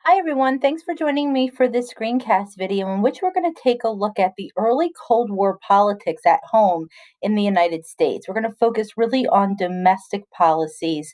Hi everyone, thanks for joining me for this screencast video in which we're going to take a look at the early Cold War politics at home in the United States. We're going to focus really on domestic policies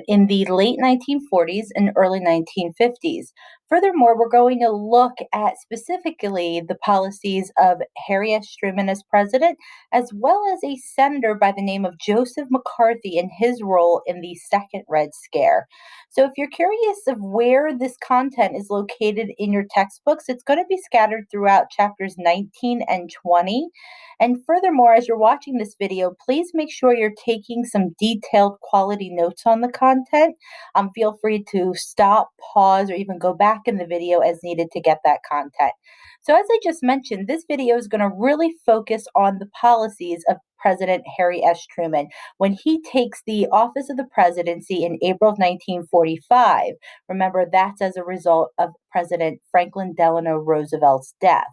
in the late 1940s and early 1950s. Furthermore, we're going to look at specifically the policies of Harry S. Truman as president, as well as a senator by the name of Joseph McCarthy and his role in the Second Red Scare. So if you're curious of where this content is located in your textbooks, it's going to be scattered throughout chapters 19 and 20. And furthermore, as you're watching this video, please make sure you're taking some detailed quality notes on the content. Feel free to stop, pause, or even go back in the video as needed to get that content. So as I just mentioned, this video is going to really focus on the policies of President Harry S. Truman when he takes the office of the presidency in April of 1945. Remember, that's as a result of President Franklin Delano Roosevelt's death.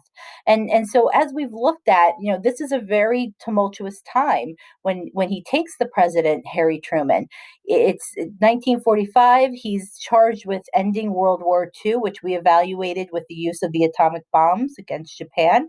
And so as we've looked at, this is a very tumultuous time when he takes the president, Harry Truman. It's 1945. He's charged with ending World War II, which we evaluated with the use of the atomic bombs against Japan.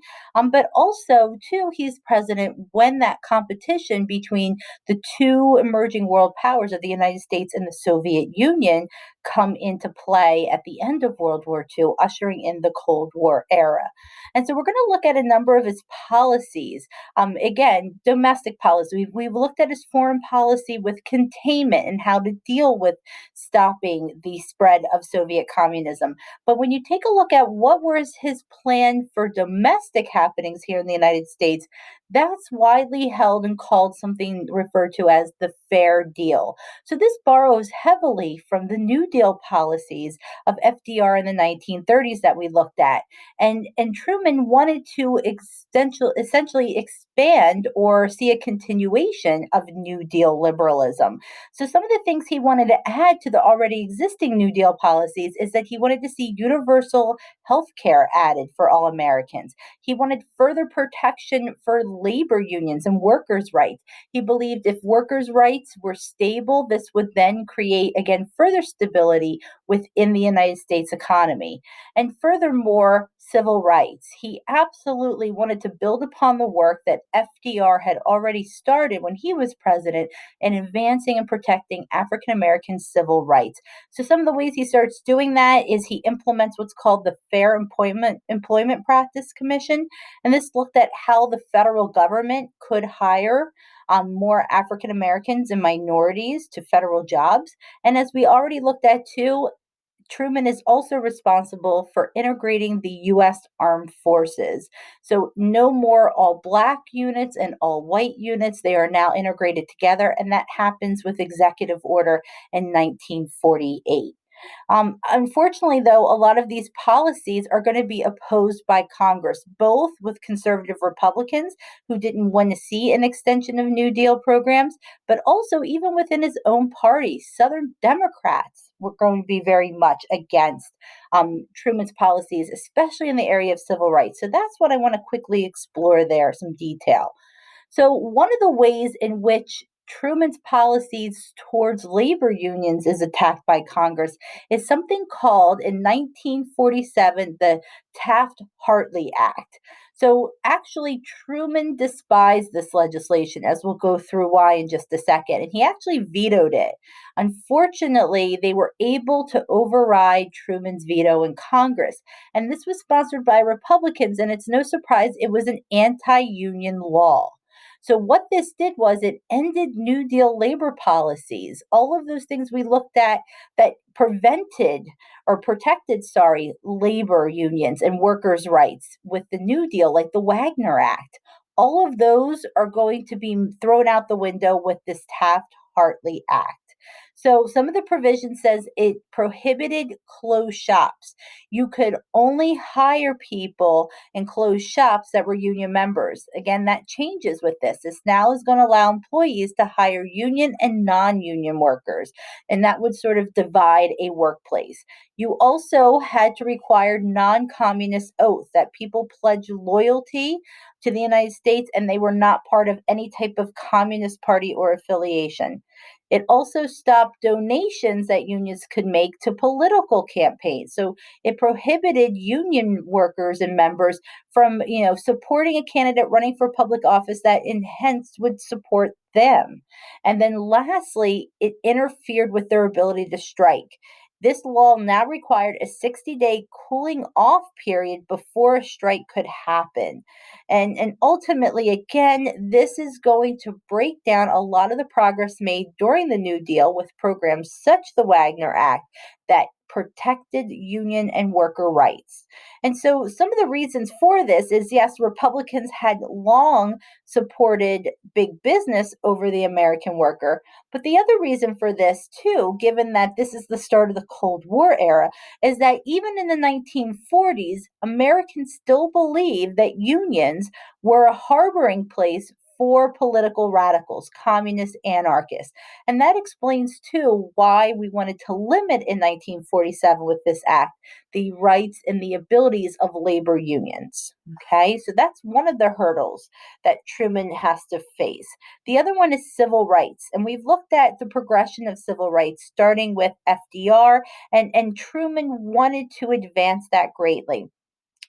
But also, too, he's president when that competition between the two emerging world powers of the United States and the Soviet Union come into play at the end of World War II, ushering in the Cold War era. And so we're going to look at a number of his policies. Again, domestic policy. We've looked at his foreign policy with containment and how to deal with stopping the spread of Soviet communism. But when you take a look at what was his plan for domestic happenings here in the United States, that's widely held and called something referred to as the Fair Deal. So this borrows heavily from the New Deal policies of FDR in the 1930s that we looked at. And Truman wanted to essentially expand or see a continuation of New Deal liberalism. So some of the things he wanted to add to the already existing New Deal policies is that he wanted to see universal health care added for all Americans. He wanted further protection for labor unions and workers' rights. He believed if workers' rights were stable, this would then create, again, further stability within the United States economy. And furthermore, civil rights. He absolutely wanted to build upon the work that FDR had already started when he was president in advancing and protecting African American civil rights. So some of the ways he starts doing that is he implements what's called the Fair Employment Practice Commission, and this looked at how the federal government could hire more African Americans and minorities to federal jobs. And as we already looked at too, Truman is also responsible for integrating the U.S. Armed Forces. So, no more all black units and all white units. They are now integrated together, and that happens with Executive Order in 1948. Unfortunately, though, a lot of these policies are going to be opposed by Congress, both with conservative Republicans who didn't want to see an extension of New Deal programs, but also even within his own party, Southern Democrats were going to be very much against Truman's policies, especially in the area of civil rights. So that's what I want to quickly explore there, some detail. So, one of the ways in which Truman's policies towards labor unions is attacked by Congress is something called in 1947 the Taft Hartley Act. So, actually, Truman despised this legislation, as we'll go through why in just a second, and he actually vetoed it. Unfortunately, they were able to override Truman's veto in Congress, and this was sponsored by Republicans, and it's no surprise it was an anti union law. So what this did was it ended New Deal labor policies, all of those things we looked at that prevented or protected, labor unions and workers' rights with the New Deal, like the Wagner Act. All of those are going to be thrown out the window with this Taft-Hartley Act. So some of the provision says it prohibited closed shops. You could only hire people in closed shops that were union members. Again, that changes with this. This now is going to allow employees to hire union and non-union workers, and that would sort of divide a workplace. You also had to require non-communist oath that people pledge loyalty to the United States and they were not part of any type of communist party or affiliation. It also stopped donations that unions could make to political campaigns. So it prohibited union workers and members from, supporting a candidate running for public office that in hence would support them. And then lastly, it interfered with their ability to strike. This law now required a 60-day cooling off period before a strike could happen. And ultimately, again, this is going to break down a lot of the progress made during the New Deal with programs such the Wagner Act that protected union and worker rights. And so some of the reasons for this is, yes, Republicans had long supported big business over the American worker. But the other reason for this, too, given that this is the start of the Cold War era, is that even in the 1940s, Americans still believed that unions were a harboring place for political radicals, communist anarchists. And that explains, too, why we wanted to limit in 1947 with this act the rights and the abilities of labor unions. Okay, so that's one of the hurdles that Truman has to face. The other one is civil rights. And we've looked at the progression of civil rights, starting with FDR, and Truman wanted to advance that greatly.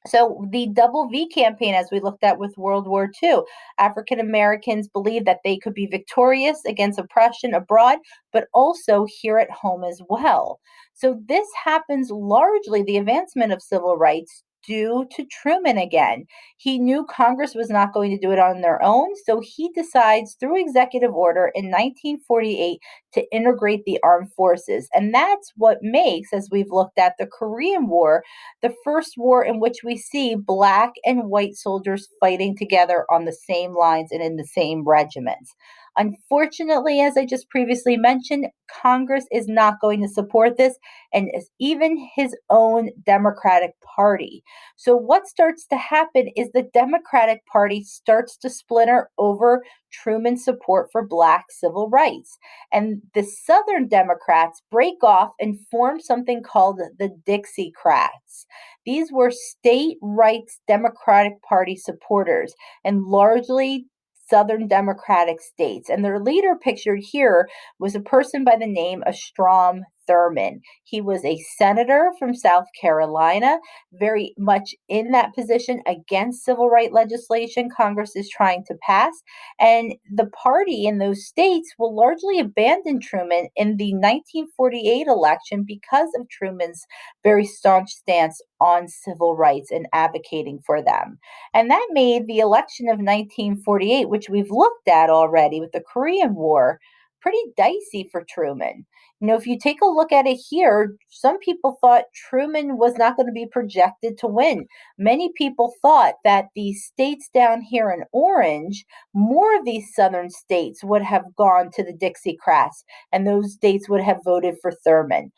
So the Double V campaign, as we looked at with World War II, African Americans believed that they could be victorious against oppression abroad, but also here at home as well. So this happens largely, the advancement of civil rights, due to Truman again. He knew Congress was not going to do it on their own, so he decides through executive order in 1948 to integrate the armed forces. And that's what makes, as we've looked at, the Korean War the first war in which we see black and white soldiers fighting together on the same lines and in the same regiments. Unfortunately, as I just previously mentioned, Congress is not going to support this, and even his own Democratic Party. So, what starts to happen is the Democratic Party starts to splinter over Truman's support for black civil rights. And the Southern Democrats break off and form something called the Dixiecrats. These were state rights Democratic Party supporters and largely Southern Democratic states. And their leader pictured here was a person by the name of Strom Thurmond. He was a senator from South Carolina, very much in that position against civil rights legislation Congress is trying to pass. And the party in those states will largely abandon Truman in the 1948 election because of Truman's very staunch stance on civil rights and advocating for them. And that made the election of 1948, which we've looked at already with the Korean War, pretty dicey for Truman. If you take a look at it here, some people thought Truman was not going to be projected to win. Many people thought that the states down here in orange, more of these southern states would have gone to the Dixiecrats, and those states would have voted for Thurmond.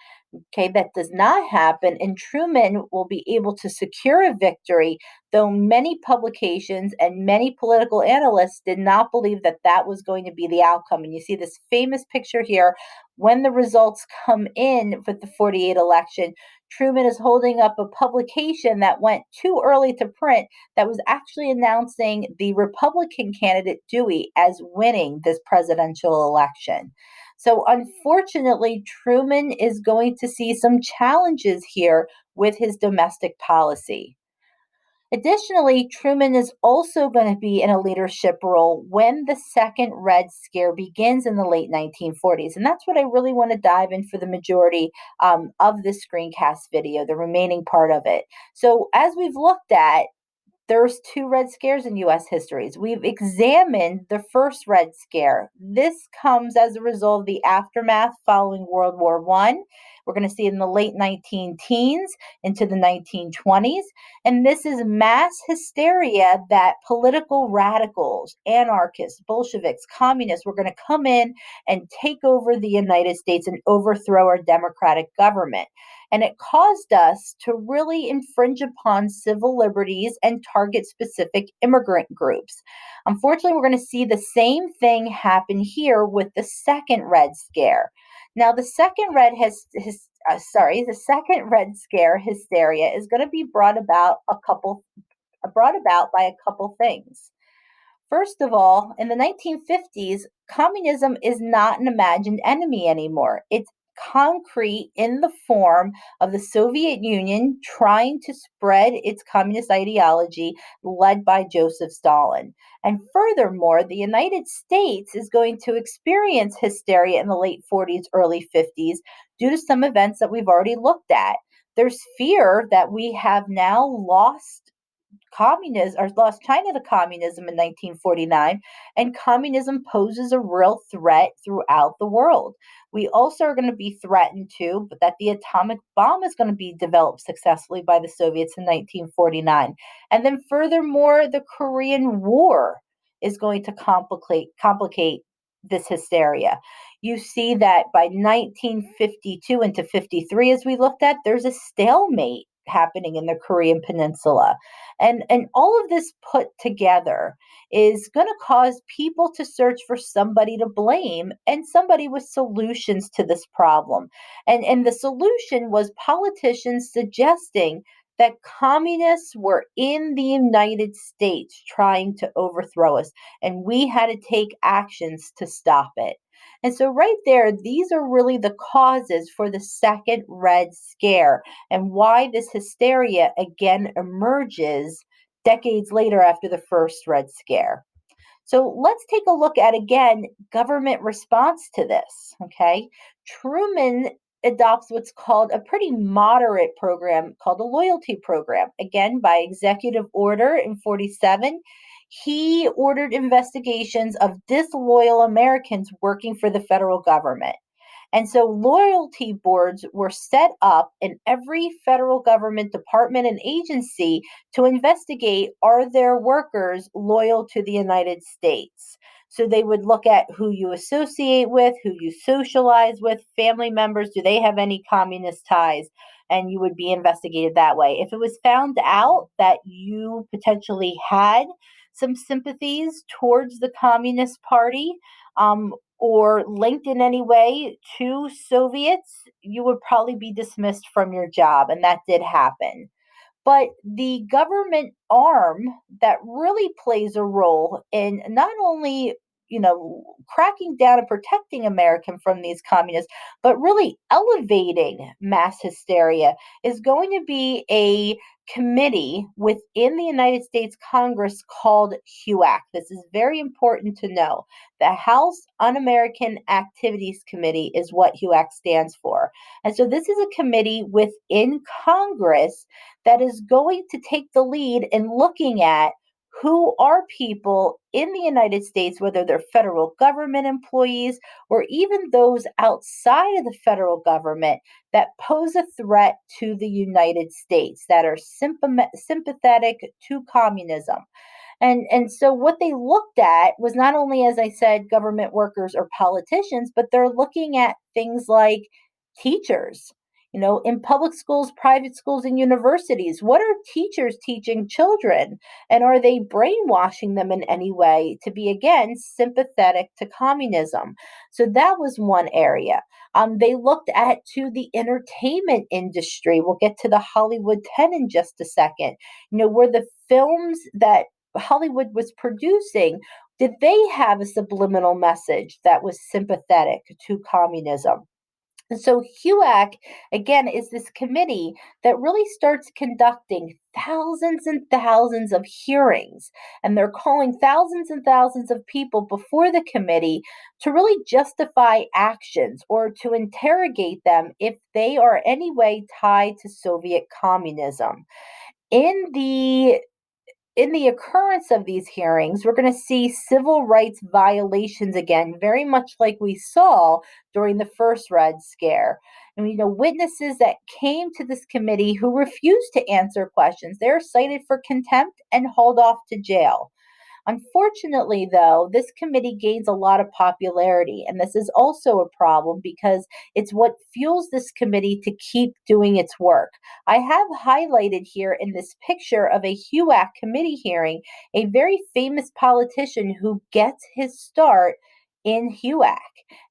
Okay, that does not happen, and Truman will be able to secure a victory, though many publications and many political analysts did not believe that that was going to be the outcome. And you see this famous picture here when the results come in with the 48 election. Truman is holding up a publication that went too early to print that was actually announcing the Republican candidate Dewey as winning this presidential election. So, unfortunately, Truman is going to see some challenges here with his domestic policy. Additionally, Truman is also going to be in a leadership role when the second Red Scare begins in the late 1940s. And that's what I really want to dive in for the majority of this screencast video, the remaining part of it. So, as we've looked at, there's two Red Scares in U.S. histories. We've examined the first Red Scare. This comes as a result of the aftermath following World War I. We're going to see it in the late 19 teens into the 1920s. And this is mass hysteria that political radicals, anarchists, Bolsheviks, communists were going to come in and take over the United States and overthrow our democratic government. And it caused us to really infringe upon civil liberties and target specific immigrant groups. Unfortunately, we're going to see the same thing happen here with the second Red Scare. Now, the second the second Red Scare hysteria is going to be brought about by a couple things. First of all, in the 1950s, communism is not an imagined enemy anymore. It's concrete in the form of the Soviet Union trying to spread its communist ideology led by Joseph Stalin. And furthermore, the United States is going to experience hysteria in the late 40s, early 50s due to some events that we've already looked at. There's fear that we have now lost communism or lost China to communism in 1949, and communism poses a real threat throughout the world. We also are going to be threatened too, but that the atomic bomb is going to be developed successfully by the Soviets in 1949. And then furthermore, the Korean War is going to complicate this hysteria. You see that by 1952 into 53, as we looked at, there's a stalemate happening in the Korean Peninsula. And all of this put together is going to cause people to search for somebody to blame and somebody with solutions to this problem. And the solution was politicians suggesting that communists were in the United States trying to overthrow us, and we had to take actions to stop it. And so, right there, these are really the causes for the second Red Scare and why this hysteria again emerges decades later after the first Red Scare. So let's take a look at again government response to this. Okay. Truman adopts what's called a pretty moderate program called a loyalty program. Again, by executive order in 47, he ordered investigations of disloyal Americans working for the federal government. And so loyalty boards were set up in every federal government department and agency to investigate, are their workers loyal to the United States? So they would look at who you associate with, who you socialize with, family members, do they have any communist ties? And you would be investigated that way. If it was found out that you potentially had some sympathies towards the Communist Party, or linked in any way to Soviets, you would probably be dismissed from your job. And that did happen. But the government arm that really plays a role in not only cracking down and protecting American from these communists, but really elevating mass hysteria is going to be a committee within the United States Congress called HUAC. This is very important to know. The House Un-American Activities Committee is what HUAC stands for. And so this is a committee within Congress that is going to take the lead in looking at who are people in the United States, whether they're federal government employees or even those outside of the federal government that pose a threat to the United States, that are sympathetic to communism. And so what they looked at was not only, as I said, government workers or politicians, but they're looking at things like teachers. In public schools, private schools, and universities, what are teachers teaching children? And are they brainwashing them in any way to be, again, sympathetic to communism? So that was one area. They looked at to the entertainment industry. We'll get to the Hollywood 10 in just a second. Were the films that Hollywood was producing, did they have a subliminal message that was sympathetic to communism? And so HUAC, again, is this committee that really starts conducting thousands and thousands of hearings. And they're calling thousands and thousands of people before the committee to really justify actions or to interrogate them if they are any way tied to Soviet communism. In the in the occurrence of these hearings, we're going to see civil rights violations again, very much like we saw during the first Red Scare. And witnesses that came to this committee who refused to answer questions, they're cited for contempt and hauled off to jail. Unfortunately, though, this committee gains a lot of popularity, and this is also a problem because it's what fuels this committee to keep doing its work. I have highlighted here in this picture of a HUAC committee hearing a very famous politician who gets his start in HUAC,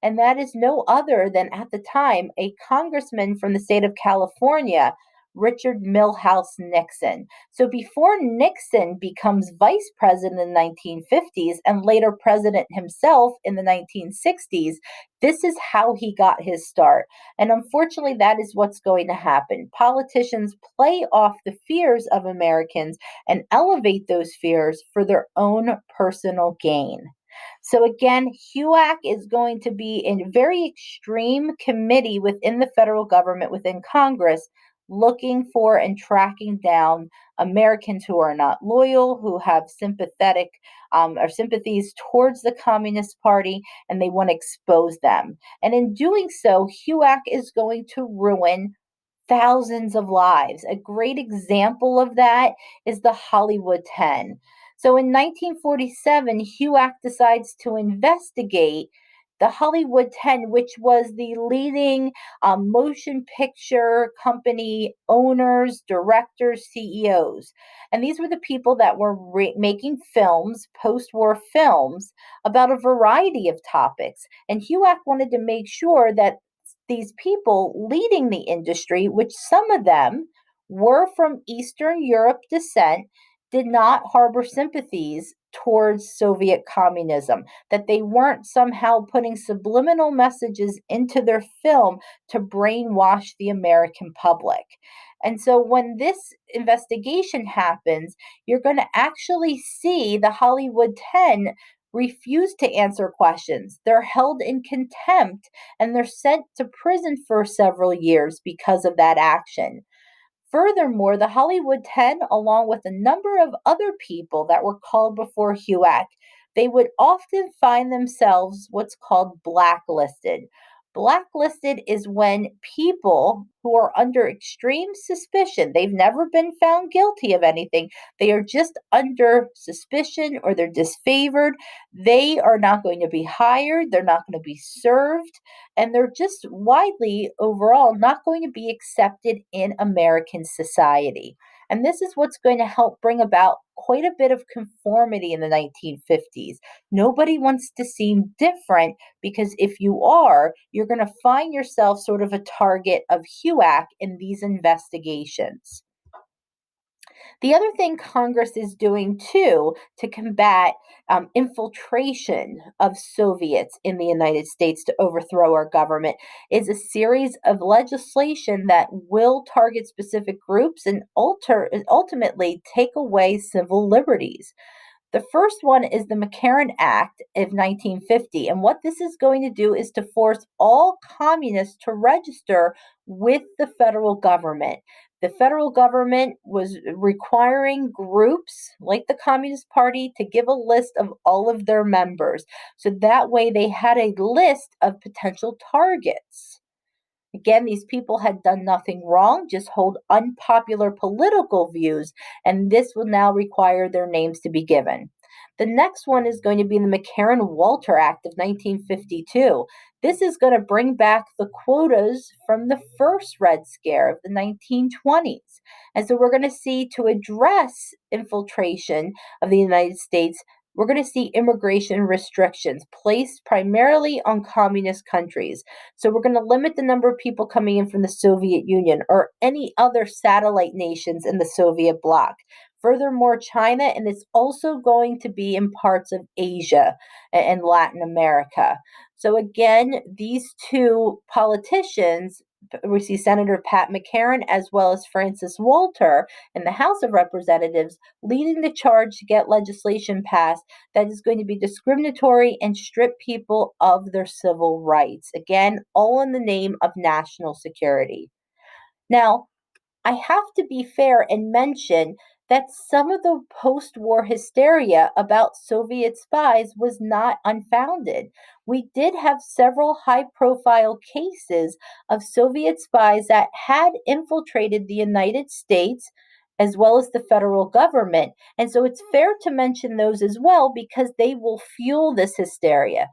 and that is no other than at the time a congressman from the state of California, Richard Milhous Nixon. So before Nixon becomes vice president in the 1950s and later president himself in the 1960s, this is how he got his start. And unfortunately, that is what's going to happen. Politicians play off the fears of Americans and elevate those fears for their own personal gain. So again, HUAC is going to be a very extreme committee within the federal government, within Congress, looking for and tracking down Americans who are not loyal, who have sympathetic or sympathies towards the Communist Party, and they want to expose them. And in doing so, HUAC is going to ruin thousands of lives. A great example of that is the Hollywood 10. So in 1947, HUAC decides to investigate the Hollywood 10, which was the leading motion picture company owners, directors, CEOs. And these were the people that were making films, post war films, about a variety of topics. And HUAC wanted to make sure that these people leading the industry, which some of them were from Eastern Europe descent, did not harbor sympathies towards Soviet communism, that they weren't somehow putting subliminal messages into their film to brainwash the American public. And so when this investigation happens, you're going to actually see the Hollywood 10 refuse to answer questions. They're held in contempt and they're sent to prison for several years because of that action. Furthermore, the Hollywood 10, along with a number of other people that were called before HUAC, they would often find themselves what's called blacklisted. Blacklisted is when people who are under extreme suspicion, they've never been found guilty of anything, they are just under suspicion or they're disfavored, they are not going to be hired, they're not going to be served, and they're just widely overall not going to be accepted in American society. And this is what's going to help bring about quite a bit of conformity in the 1950s. Nobody wants to seem different because if you are, you're going to find yourself sort of a target of HUAC in these investigations. The other thing Congress is doing too to combat infiltration of Soviets in the United States to overthrow our government is a series of legislation that will target specific groups and ultimately take away civil liberties. The first one is the McCarran Act of 1950. And what this is going to do is to force all communists to register with the federal government. The federal government was requiring groups like the Communist Party to give a list of all of their members. So that way they had a list of potential targets. Again, these people had done nothing wrong, just hold unpopular political views, and this will now require their names to be given. The next one is going to be the McCarran-Walter Act of 1952. This is going to bring back the quotas from the first Red Scare of the 1920s. And so we're going to see, to address infiltration of the United States, we're going to see immigration restrictions placed primarily on communist countries. So we're going to limit the number of people coming in from the Soviet Union or any other satellite nations in the Soviet bloc. Furthermore, China, and it's also going to be in parts of Asia and Latin America. So again, these two politicians, we see Senator Pat McCarran as well as Francis Walter in the House of Representatives leading the charge to get legislation passed that is going to be discriminatory and strip people of their civil rights. Again, all in the name of national security. Now, I have to be fair and mention that some of the post war hysteria about Soviet spies was not unfounded. We did have several high profile cases of Soviet spies that had infiltrated the United States as well as the federal government. And so it's fair to mention those as well because they will fuel this hysteria.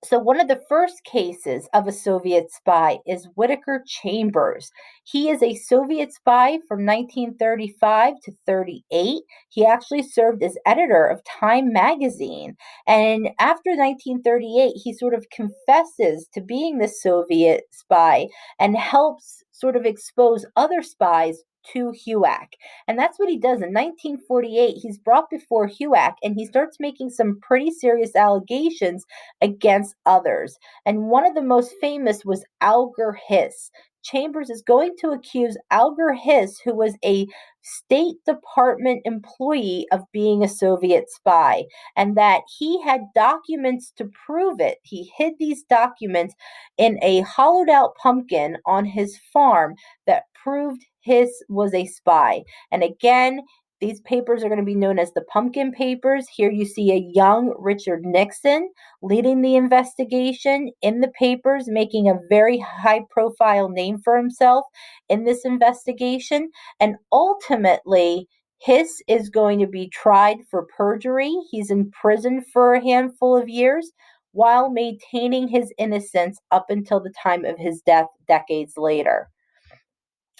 So, one of the first cases of a Soviet spy is Whittaker Chambers. He is a Soviet spy from 1935 to 38. He actually served as editor of Time magazine. And after 1938, he sort of confesses to being the Soviet spy and helps sort of expose other spies to HUAC. And that's what he does. In 1948, he's brought before HUAC and he starts making some pretty serious allegations against others. And one of the most famous was Alger Hiss. Chambers is going to accuse Alger Hiss, who was a State Department employee, of being a Soviet spy, and that he had documents to prove it. He hid these documents in a hollowed out pumpkin on his farm that proved Hiss was a spy. And again, these papers are going to be known as the Pumpkin Papers. Here you see a young Richard Nixon leading the investigation in the papers, making a very high profile name for himself in this investigation. And ultimately, Hiss is going to be tried for perjury. He's in prison for a handful of years while maintaining his innocence up until the time of his death decades later.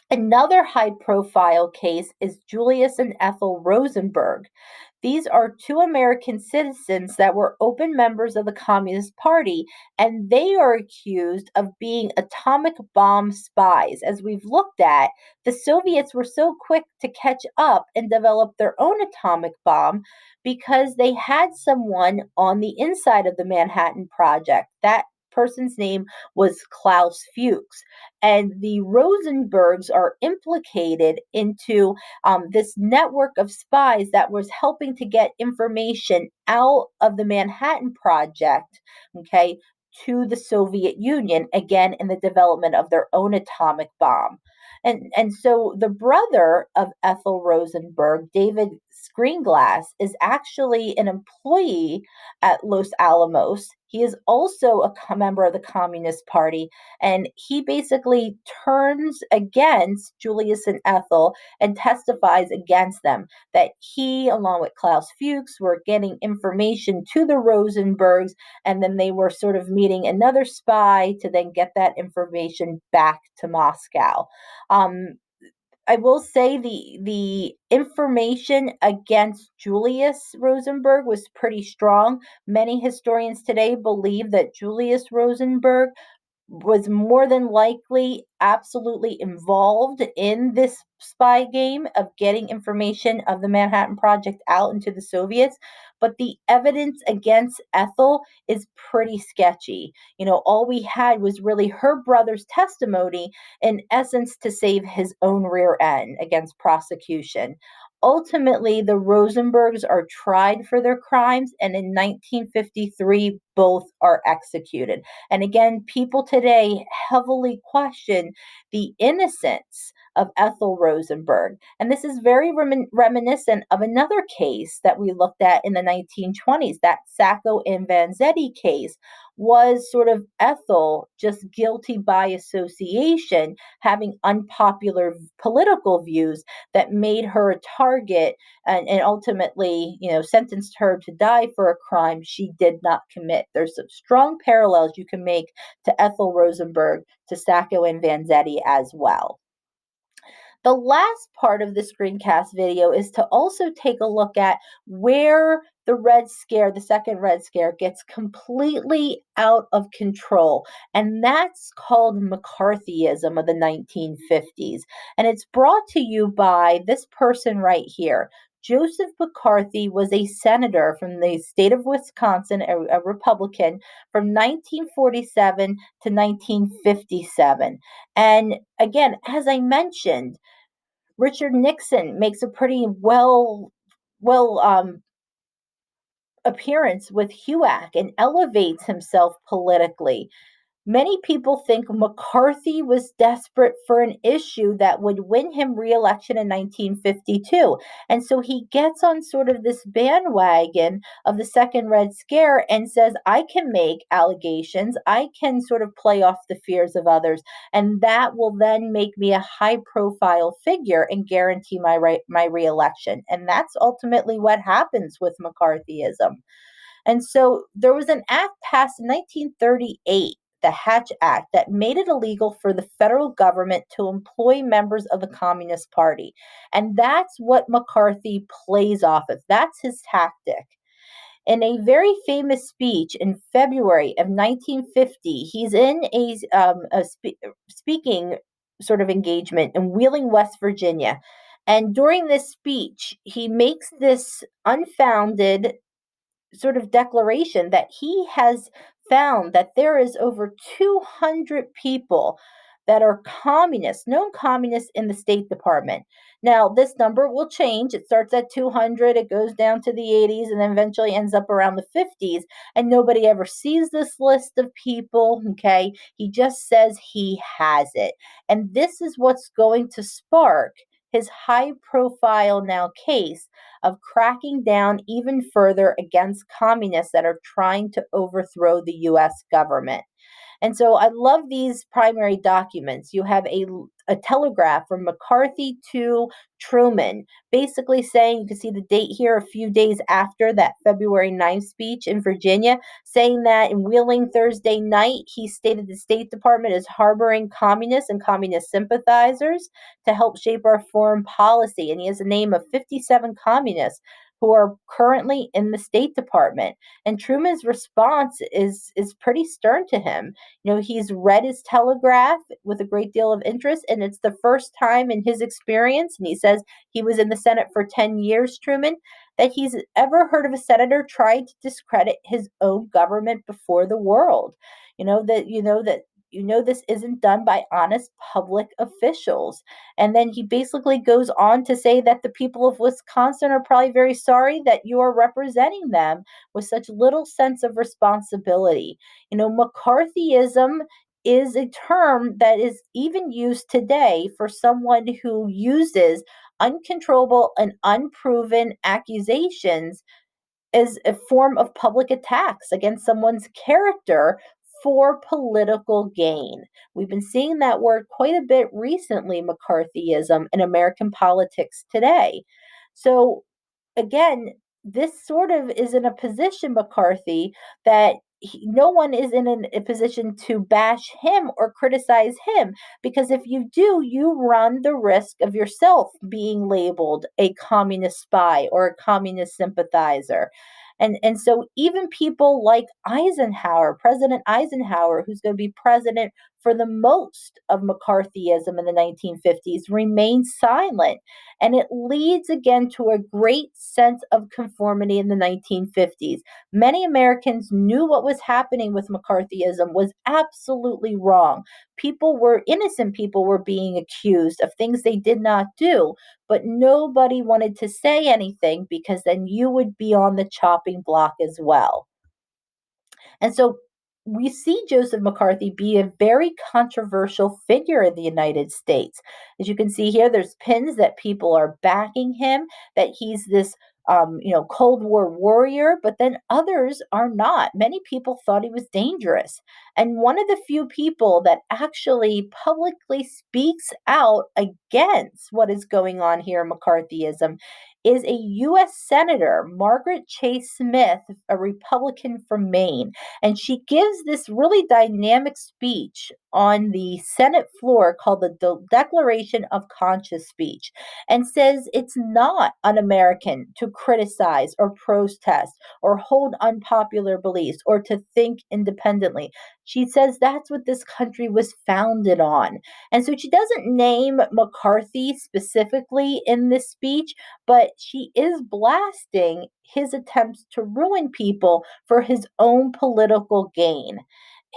Another high profile case is Julius and Ethel Rosenberg. These are two American citizens that were open members of the Communist Party, and they are accused of being atomic bomb spies. As we've looked at, the Soviets were so quick to catch up and develop their own atomic bomb because they had someone on the inside of the Manhattan Project. That person's name was Klaus Fuchs. And the Rosenbergs are implicated into this network of spies that was helping to get information out of the Manhattan Project, okay, to the Soviet Union, again, in the development of their own atomic bomb. And so the brother of Ethel Rosenberg, David Greenglass, is actually an employee at Los Alamos. He is also a member of the Communist Party, and he basically turns against Julius and Ethel and testifies against them that he, along with Klaus Fuchs, were getting information to the Rosenbergs, and then they were sort of meeting another spy to then get that information back to Moscow. Um, I will say the information against Julius Rosenberg was pretty strong. Many historians today believe that Julius Rosenberg was more than likely absolutely involved in this spy game of getting information of the Manhattan Project out into the Soviets. But the evidence against Ethel is pretty sketchy. You know, all we had was really her brother's testimony, in essence, to save his own rear end against prosecution. Ultimately, the Rosenbergs are tried for their crimes, and in 1953, both are executed. And again, people today heavily question the innocence of Ethel Rosenberg. And this is very reminiscent of another case that we looked at in the 1920s, that Sacco and Vanzetti case. Was sort of Ethel just guilty by association, having unpopular political views that made her a target and ultimately, you know, sentenced her to die for a crime she did not commit. There's some strong parallels you can make to Ethel Rosenberg, to Sacco and Vanzetti as well. The last part of the screencast video is to also take a look at where the Red Scare, the second Red Scare, gets completely out of control. And that's called McCarthyism of the 1950s. And it's brought to you by this person right here. Joseph McCarthy was a senator from the state of Wisconsin, a Republican, from 1947 to 1957. And again, as I mentioned, Richard Nixon makes a pretty well appearance with HUAC and elevates himself politically. Many people think McCarthy was desperate for an issue that would win him re-election in 1952. And so he gets on sort of this bandwagon of the second Red Scare and says, I can make allegations, I can sort of play off the fears of others, and that will then make me a high profile figure and guarantee my re-election. And that's ultimately what happens with McCarthyism. And so there was an act passed in 1938, the Hatch Act, that made it illegal for the federal government to employ members of the Communist Party. And that's what McCarthy plays off of. That's his tactic. In a very famous speech in February of 1950, he's in speaking sort of engagement in Wheeling, West Virginia. And during this speech, he makes this unfounded sort of declaration that he has found that there is over 200 people that are communists, known communists in the State Department. Now, this number will change. It starts at 200, it goes down to the 80s, and then eventually ends up around the 50s. And nobody ever sees this list of people. Okay. He just says he has it. And this is what's going to spark his high profile now case of cracking down even further against communists that are trying to overthrow the US government. And so I love these primary documents. You have a telegraph from McCarthy to Truman, basically saying, you can see the date here, a few days after that February 9th speech in Virginia, saying that in Wheeling Thursday night, he stated the State Department is harboring communists and communist sympathizers to help shape our foreign policy. And he has a name of 57 communists who are currently in the State Department. And Truman's response is pretty stern to him. You know, he's read his telegraph with a great deal of interest, and it's the first time in his experience, and he says he was in the Senate for 10 years, Truman, that he's ever heard of a senator trying to discredit his own government before the world. This isn't done by honest public officials. And then he basically goes on to say that the people of Wisconsin are probably very sorry that you are representing them with such little sense of responsibility. McCarthyism is a term that is even used today for someone who uses uncontrollable and unproven accusations as a form of public attacks against someone's character for political gain. We've been seeing that word quite a bit recently, McCarthyism, in American politics today. So, again, this sort of is in a position, McCarthy, that no one is in a position to bash him or criticize him, because if you do, you run the risk of yourself being labeled a communist spy or a communist sympathizer. And so even people like Eisenhower, President Eisenhower, who's going to be president for the most of McCarthyism in the 1950s, remained silent. And it leads again to a great sense of conformity in the 1950s. Many Americans knew what was happening with McCarthyism was absolutely wrong. Innocent people were being accused of things they did not do, but nobody wanted to say anything because then you would be on the chopping block as well. And so we see Joseph McCarthy be a very controversial figure in the United States. As you can see here, there's pins that people are backing him, that he's this Cold War warrior, but then others are not. Many people thought he was dangerous. And one of the few people that actually publicly speaks out against what is going on here in McCarthyism is a U.S. Senator, Margaret Chase Smith, a Republican from Maine. And she gives this really dynamic speech on the Senate floor called the Declaration of Conscious Speech, and says it's not un American to criticize or protest or hold unpopular beliefs or to think independently. She says that's what this country was founded on. And so she doesn't name McCarthy specifically in this speech, but she is blasting his attempts to ruin people for his own political gain.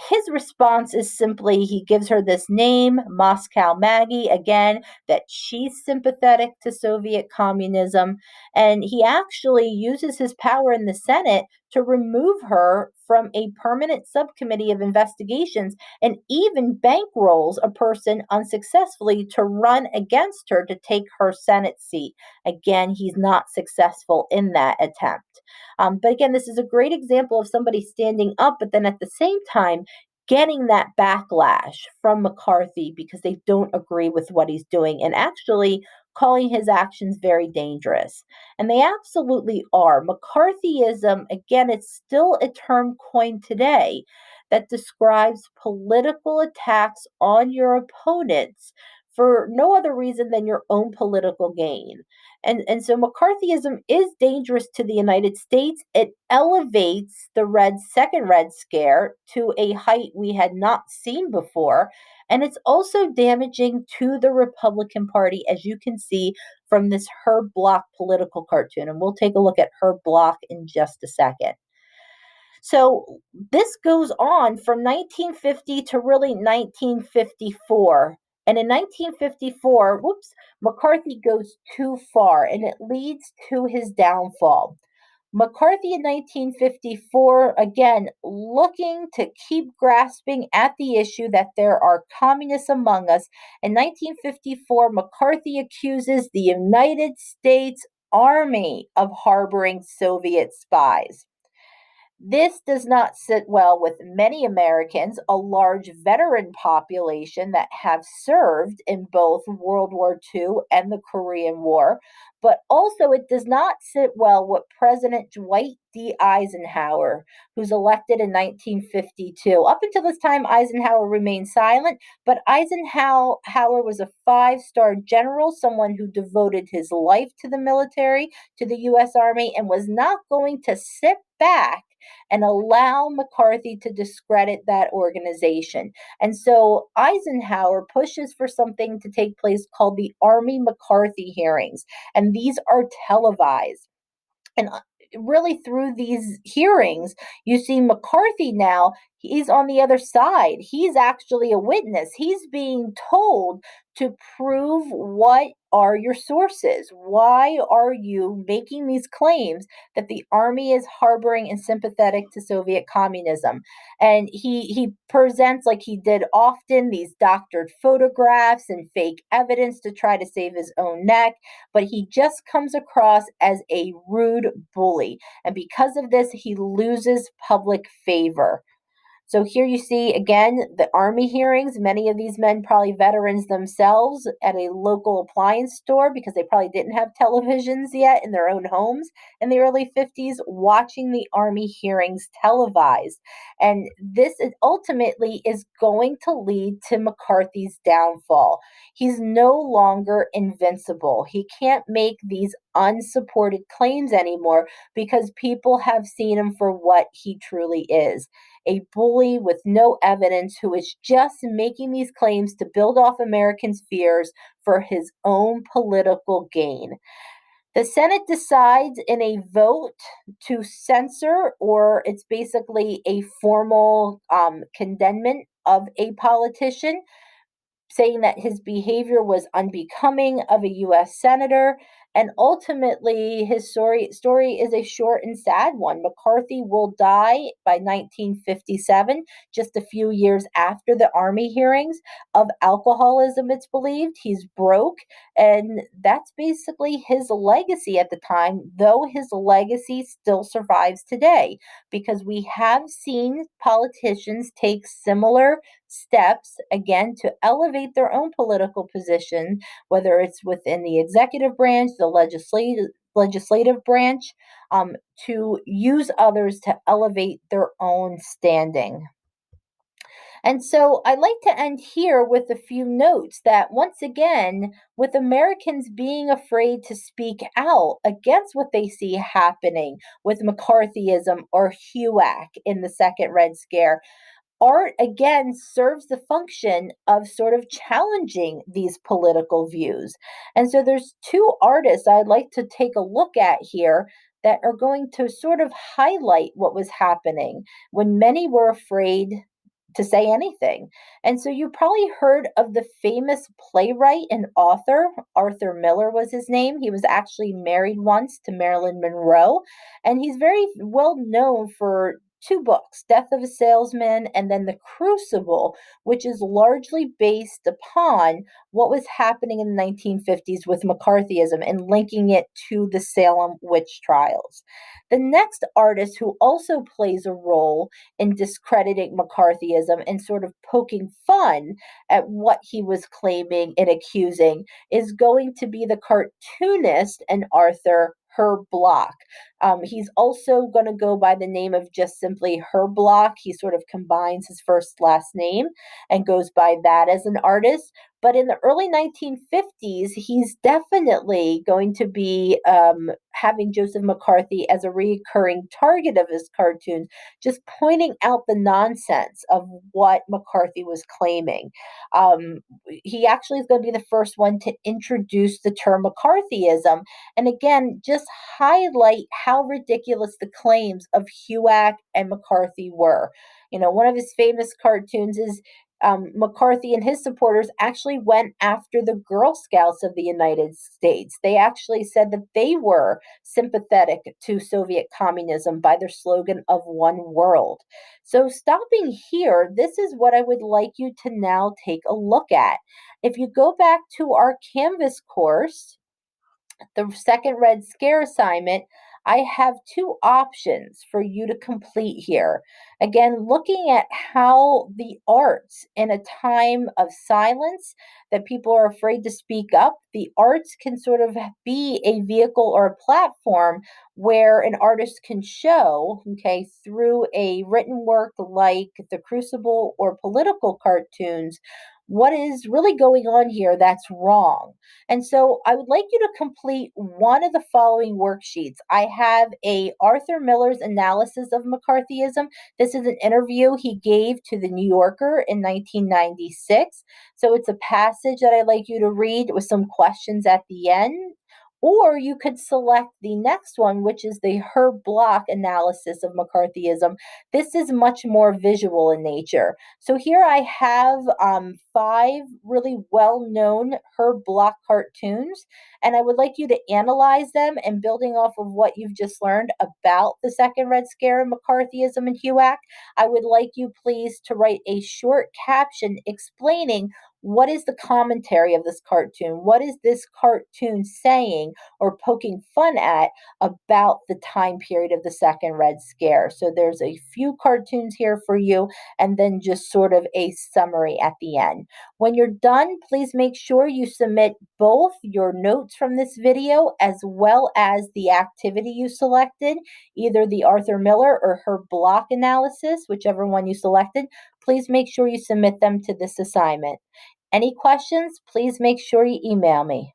His response is simply he gives her this name, Moscow Maggie, again, that she's sympathetic to Soviet communism. And he actually uses his power in the Senate to remove her from a permanent subcommittee of investigations and even bankrolls a person unsuccessfully to run against her to take her Senate seat. Again, he's not successful in that attempt. But again, this is a great example of somebody standing up, but then at the same time, getting that backlash from McCarthy because they don't agree with what he's doing and actually calling his actions very dangerous. And they absolutely are. McCarthyism, again, it's still a term coined today that describes political attacks on your opponents for no other reason than your own political gain. And so McCarthyism is dangerous to the United States. It elevates the second Red Scare to a height we had not seen before. And it's also damaging to the Republican Party, as you can see from this Herb Block political cartoon. And we'll take a look at Herb Block in just a second. So this goes on from 1950 to really 1954. And in 1954, McCarthy goes too far and it leads to his downfall. McCarthy in 1954, again, looking to keep grasping at the issue that there are communists among us. In 1954, McCarthy accuses the United States Army of harboring Soviet spies. This does not sit well with many Americans, a large veteran population that have served in both World War II and the Korean War, but also it does not sit well with President Dwight D. Eisenhower, who's elected in 1952. Up until this time, Eisenhower remained silent, but Eisenhower was a five-star general, someone who devoted his life to the military, to the U.S. Army, and was not going to sit back and allow McCarthy to discredit that organization. And so Eisenhower pushes for something to take place called the Army McCarthy hearings. And these are televised. And really, through these hearings, you see McCarthy now, he's on the other side. He's actually a witness. He's being told to prove what are your sources? Why are you making these claims that the army is harboring and sympathetic to Soviet communism? And he presents, like he did often, these doctored photographs and fake evidence to try to save his own neck, but he just comes across as a rude bully. And because of this, he loses public favor. So here you see again the Army hearings. Many of these men, probably veterans themselves, at a local appliance store because they probably didn't have televisions yet in their own homes in the early 50s, watching the Army hearings televised. And this ultimately is going to lead to McCarthy's downfall. He's no longer invincible. He can't make these unsupported claims anymore because people have seen him for what he truly is, a bully with no evidence who is just making these claims to build off Americans' fears for his own political gain. The Senate decides in a vote to censor, or it's basically a formal condemnament of a politician, saying that his behavior was unbecoming of a U.S. senator. And ultimately, his story is a short and sad one. McCarthy will die by 1957, just a few years after the Army hearings, of alcoholism, it's believed. He's broke, and that's basically his legacy at the time, though his legacy still survives today, because we have seen politicians take similar steps, again, to elevate their own political position, whether it's within the executive branch, the legislative branch, to use others to elevate their own standing. And so I like to end here with a few notes that, once again, with Americans being afraid to speak out against what they see happening with McCarthyism or HUAC in the Second Red Scare, art again serves the function of sort of challenging these political views. And so there's two artists I'd like to take a look at here that are going to sort of highlight what was happening when many were afraid to say anything. And so you probably heard of the famous playwright and author, Arthur Miller was his name. He was actually married once to Marilyn Monroe, and he's very well known for two books, Death of a Salesman and then The Crucible, which is largely based upon what was happening in the 1950s with McCarthyism and linking it to the Salem witch trials. The next artist who also plays a role in discrediting McCarthyism and sort of poking fun at what he was claiming and accusing is going to be the cartoonist and author Herb Block. He's also going to go by the name of just simply Herb Block. He sort of combines his first last name and goes by that as an artist. But in the early 1950s, he's definitely going to be having Joseph McCarthy as a recurring target of his cartoons, just pointing out the nonsense of what McCarthy was claiming. He actually is going to be the first one to introduce the term McCarthyism, and again, just highlight how ridiculous the claims of HUAC and McCarthy were. One of his famous cartoons is McCarthy and his supporters actually went after the Girl Scouts of the United States. They actually said that they were sympathetic to Soviet communism by their slogan of One World. So, stopping here, this is what I would like you to now take a look at. If you go back to our Canvas course, the second Red Scare assignment, I have two options for you to complete here. Again, looking at how the arts in a time of silence that people are afraid to speak up, the arts can sort of be a vehicle or a platform where an artist can show, okay, through a written work like The Crucible or political cartoons, what is really going on here that's wrong. And so I would like you to complete one of the following worksheets. I have a Arthur Miller's analysis of McCarthyism. This is an interview he gave to the New Yorker in 1996. So it's a passage that I'd like you to read with some questions at the end. Or you could select the next one, which is the Herb Block analysis of McCarthyism. This is much more visual in nature. So here I have five really well-known Herb Block cartoons, and I would like you to analyze them, and building off of what you've just learned about the Second Red Scare, McCarthyism, and HUAC, I would like you please to write a short caption explaining what is the commentary of this cartoon? What is this cartoon saying or poking fun at about the time period of the Second Red Scare? So there's a few cartoons here for you, and then just sort of a summary at the end. When you're done, please make sure you submit both your notes from this video as well as the activity you selected, either the Arthur Miller or Herb Block analysis, whichever one you selected. Please make sure you submit them to this assignment. Any questions, please make sure you email me.